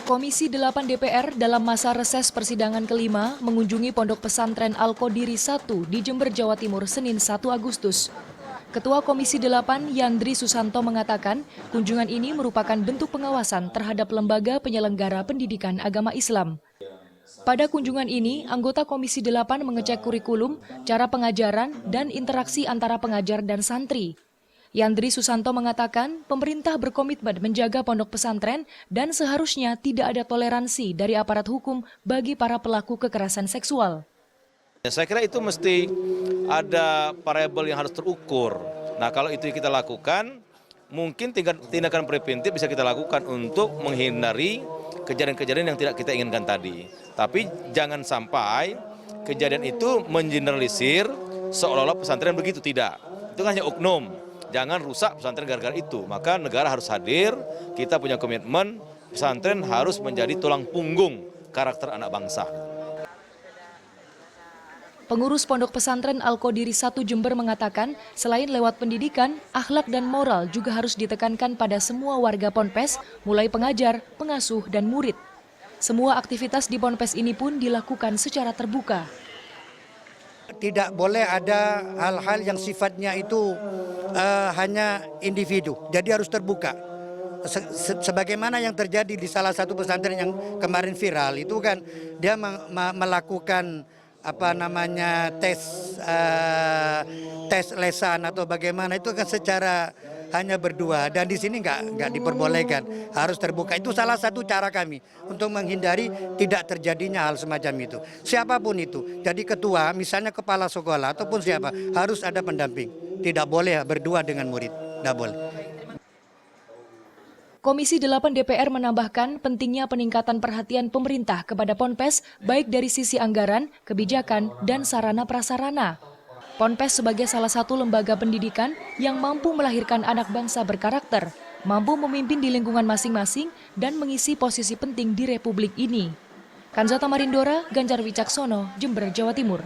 Komisi 8 DPR dalam masa reses persidangan kelima mengunjungi Pondok Pesantren Al-Qodiri 1 di Jember, Jawa Timur, Senin 1 Agustus. Ketua Komisi 8 Yandri Susanto mengatakan kunjungan ini merupakan bentuk pengawasan terhadap lembaga penyelenggara pendidikan agama Islam. Pada kunjungan ini, anggota Komisi 8 mengecek kurikulum, cara pengajaran, dan interaksi antara pengajar dan santri. Yandri Susanto mengatakan pemerintah berkomitmen menjaga pondok pesantren dan seharusnya tidak ada toleransi dari aparat hukum bagi para pelaku kekerasan seksual. Saya kira itu mesti ada variabel yang harus terukur. Nah, kalau itu kita lakukan, mungkin tindakan preventif bisa kita lakukan untuk menghindari kejadian-kejadian yang tidak kita inginkan tadi. Tapi jangan sampai kejadian itu mengeneralisir seolah-olah pesantren begitu, tidak. Itu hanya oknum. Jangan rusak pesantren gara-gara itu. Maka negara harus hadir, kita punya komitmen, pesantren harus menjadi tulang punggung karakter anak bangsa. Pengurus Pondok Pesantren Al-Qodiri 1 Jember mengatakan, selain lewat pendidikan, akhlak dan moral juga harus ditekankan pada semua warga Ponpes, mulai pengajar, pengasuh, dan murid. Semua aktivitas di Ponpes ini pun dilakukan secara terbuka. Tidak boleh ada hal-hal yang sifatnya itu hanya individu, jadi harus terbuka. Sebagaimana yang terjadi di salah satu pesantren yang kemarin viral itu kan, dia melakukan tes lesan atau bagaimana itu kan secara hanya berdua, dan di sini nggak diperbolehkan, harus terbuka. Itu salah satu cara kami untuk menghindari tidak terjadinya hal semacam itu. Siapapun itu, jadi ketua, misalnya kepala sekolah ataupun siapa, harus ada pendamping. Tidak boleh berdua dengan murid, tidak boleh. Komisi 8 DPR menambahkan pentingnya peningkatan perhatian pemerintah kepada Ponpes baik dari sisi anggaran, kebijakan, dan sarana prasarana. Ponpes sebagai salah satu lembaga pendidikan yang mampu melahirkan anak bangsa berkarakter, mampu memimpin di lingkungan masing-masing dan mengisi posisi penting di Republik ini. Kanzata Marindora, Ganjar Wicaksono, Jember, Jawa Timur.